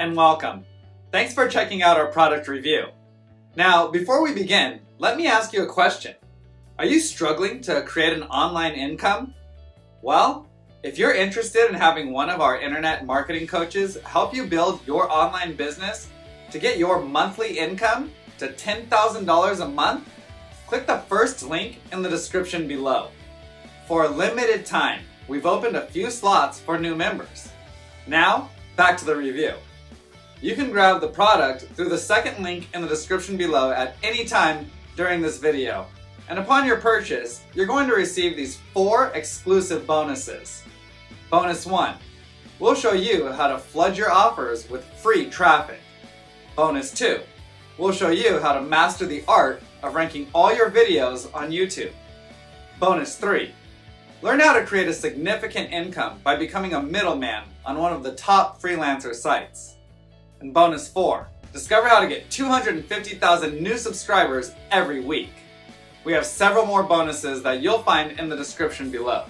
and welcome. Thanks for checking out our product review. Now, before we begin, let me ask you a question. Are you struggling to create an online income? Well, if you're interested in having one of our internet marketing coaches help you build your online business to get your monthly income to $10,000 a month, click the first link in the description below. For a limited time, we've opened a few slots for new members. Now, back to the review. You can grab the product through the second link in the description below at any time during this video. And upon your purchase, you're going to receive these 4 exclusive bonuses. Bonus 1. We'll show you how to flood your offers with free traffic. Bonus 2. We'll show you how to master the art of ranking all your videos on YouTube. Bonus 3. Learn how to create a significant income by becoming a middleman on one of the top freelancer sites. And bonus 4. Discover how to get 250,000 new subscribers every week. We have several more bonuses that you'll find in the description below.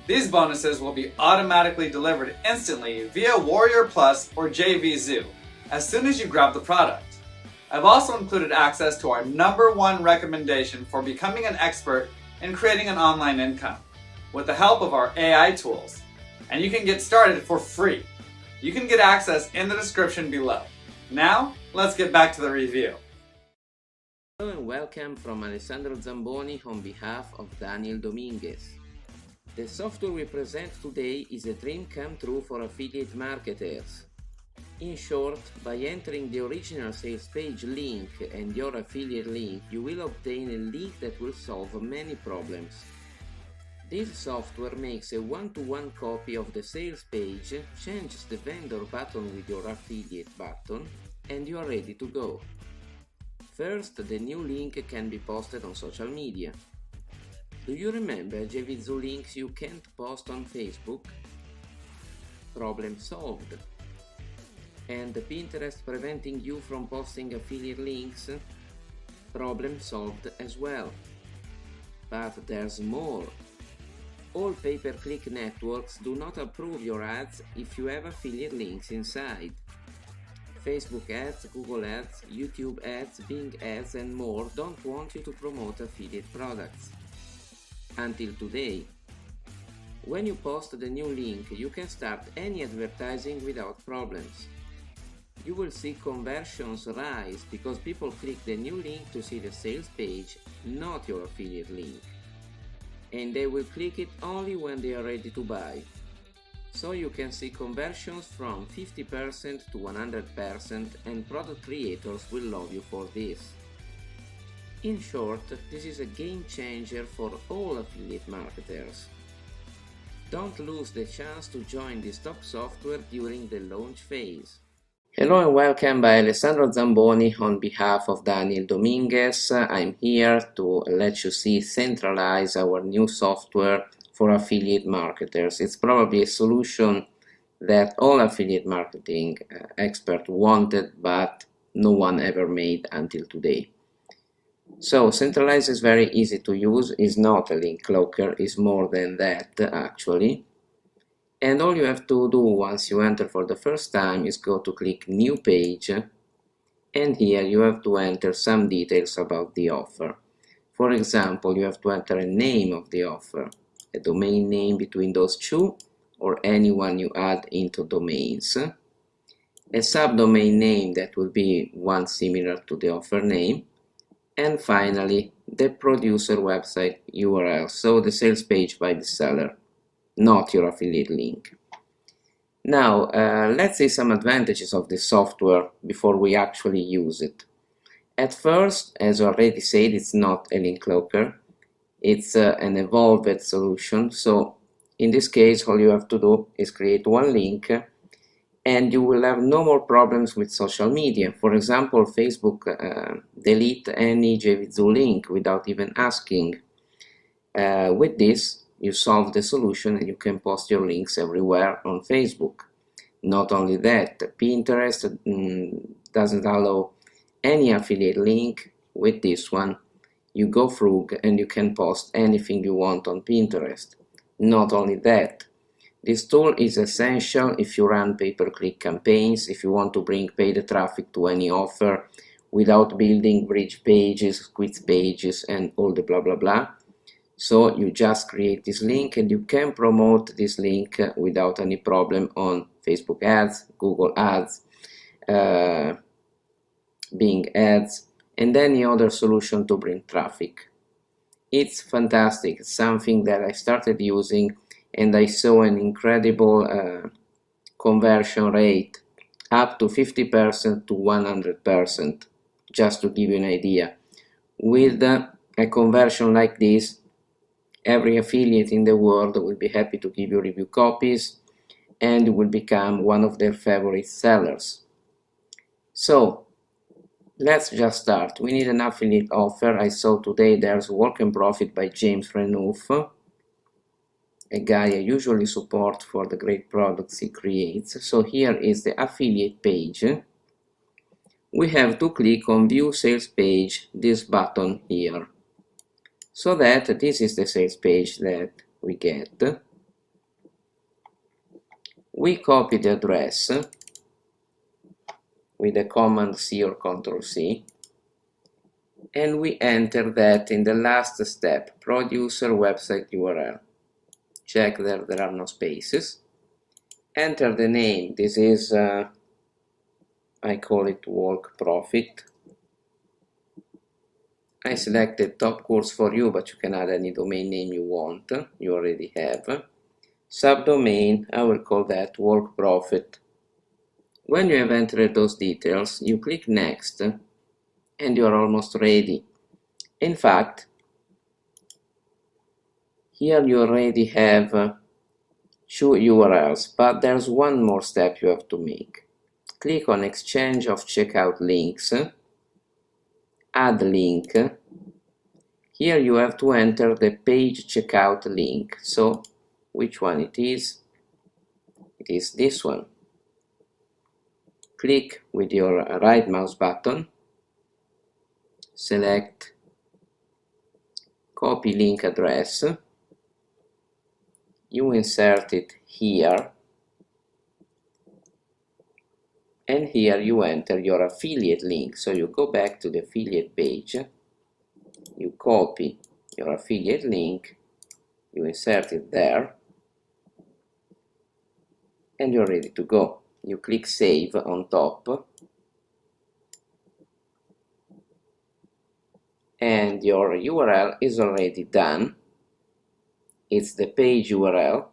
These bonuses will be automatically delivered instantly via Warrior Plus or JVZoo as soon as you grab the product. I've also included access to our #1 recommendation for becoming an expert in creating an online income with the help of our AI tools. And you can get started for free. You can get access in the description below. Now, let's get back to the review. Hello and welcome from Alessandro Zamboni on behalf of Daniel Dominguez. The software we present today is a dream come true for affiliate marketers. In short, by entering the original sales page link and your affiliate link, you will obtain a link that will solve many problems. This software makes a one-to-one copy of the sales page, changes the vendor button with your affiliate button, and you are ready to go. First, the new link can be posted on social media. Do you remember JVZoo links you can't post on Facebook? Problem solved. And Pinterest preventing you from posting affiliate links? Problem solved as well. But there's more. All pay-per-click networks do not approve your ads if you have affiliate links inside. Facebook ads, Google ads, YouTube ads, Bing ads and more don't want you to promote affiliate products. Until today. When you post the new link, you can start any advertising without problems. You will see conversions rise because people click the new link to see the sales page, not your affiliate link. And they will click it only when they are ready to buy. So you can see conversions from 50% to 100% and product creators will love you for this. In short, this is a game changer for all affiliate marketers. Don't lose the chance to join this top software during the launch phase. Hello and welcome by Alessandro Zamboni on behalf of Daniel Dominguez. I'm here to let you see Centralizze, our new software for affiliate marketers. It's probably a solution that all affiliate marketing experts wanted, but no one ever made until today. So Centralizze is very easy to use. It's not a link cloaker, it's more than that actually. And all you have to do once you enter for the first time is go to click New Page, and here you have to enter some details about the offer. For example, you have to enter a name of the offer, a domain name between those two, or anyone you add into domains, a subdomain name that will be one similar to the offer name, and finally the producer website URL, so the sales page by the seller, not your affiliate link. Now, let's see some advantages of this software before we actually use it. At first, as I already said, it's not a link cloaker. It's an evolved solution. So in this case, all you have to do is create one link and you will have no more problems with social media. For example, Facebook delete any JVZoo link without even asking. With this, you solve the solution and you can post your links everywhere on Facebook. Not only that, Pinterest doesn't allow any affiliate link. With this one, you go through and you can post anything you want on Pinterest. Not only that, This tool is essential if you run pay-per-click campaigns, if you want to bring paid traffic to any offer without building bridge pages, quiz pages, and all the blah blah blah. So you just create this link and you can promote this link without any problem on Facebook ads, Google ads, Bing ads, and any other solution to bring traffic. It's fantastic. It's something that I started using and I saw an incredible conversion rate, up to 50% to 100%, just to give you an idea. With a conversion like this, every affiliate in the world will be happy to give you review copies and will become one of their favorite sellers. So let's just start. We need an affiliate offer. I saw today there's Work and Profit by James Renouf, a guy I usually support for the great products he creates. So here is the affiliate page. We have to click on View Sales Page, this button here, so that this is the sales page that we get. We copy the address with the Command C or Control C, and we enter that in the last step, producer website URL. Check there are no spaces. Enter the name. This is I call it Work Profit. I selected Top Course for You, but you can add any domain name you want, you already have. Subdomain, I will call that Work Profit. When you have entered those details, you click Next, and you are almost ready. In fact, here you already have 2 URLs, but there's one more step you have to make. Click on Exchange of Checkout Links, Add Link. Here you have to enter the page checkout link. So, which one it is? It is this one. Click with your right mouse button, select Copy Link Address. You insert it here, and here you enter your affiliate link. So you go back to the affiliate page, you copy your affiliate link, you insert it there, and you're ready to go. You click Save on top, and your URL is already done. It's the page URL.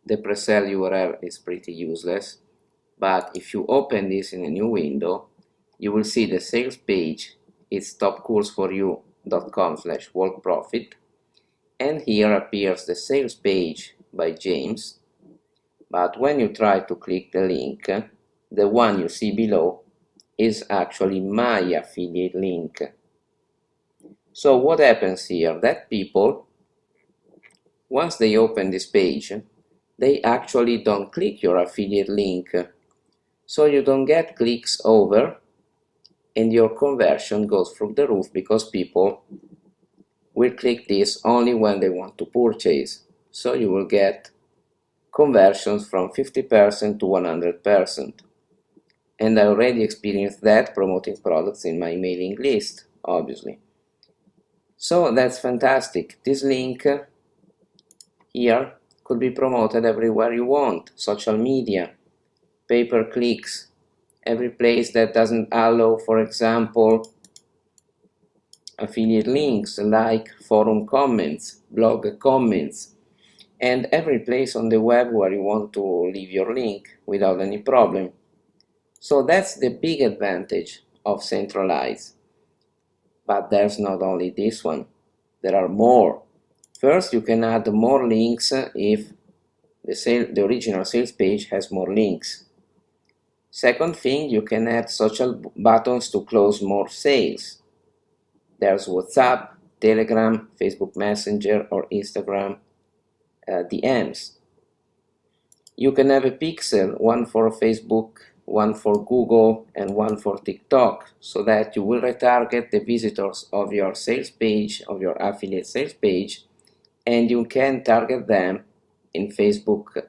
The pre-sale URL is pretty useless, but if you open this in a new window, you will see the sales page. It's topcourseforyou.com/workprofit, and here appears the sales page by James. But when you try to click the link, the one you see below is actually my affiliate link. So what happens here? That people, once they open this page, they actually don't click your affiliate link. So you don't get clicks over, and your conversion goes through the roof because people will click this only when they want to purchase. So you will get conversions from 50% to 100%. And I already experienced that promoting products in my mailing list, obviously. So that's fantastic. This link here could be promoted everywhere you want. Social media, pay-per-clicks, every place that doesn't allow, for example, affiliate links like forum comments, blog comments, and every place on the web where you want to leave your link without any problem. So that's the big advantage of Centralizze. But there's not only this one, there are more. First, you can add more links if the original sales page has more links. Second thing, you can add social buttons to close more sales. There's WhatsApp, Telegram, Facebook Messenger, or Instagram DMs. You can have a pixel, one for Facebook, one for Google, and one for TikTok, so that you will retarget the visitors of your sales page, of your affiliate sales page, and you can target them in Facebook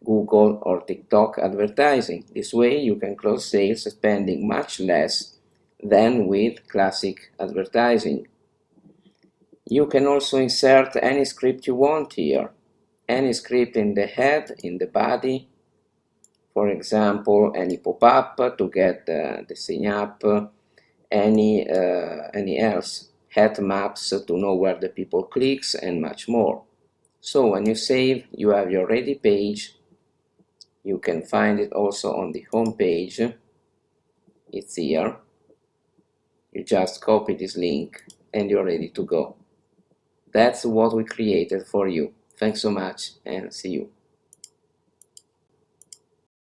Google or TikTok advertising. This way you can close sales spending much less than with classic advertising. You can also insert any script you want here. Any script in the head, in the body, for example, any pop-up to get the sign up, any else, head maps to know where the people clicks, and much more. So when you save, you have your ready page. You can find it also on the home page. It's here. You just copy this link and you're ready to go. That's what we created for you. Thanks so much and see you.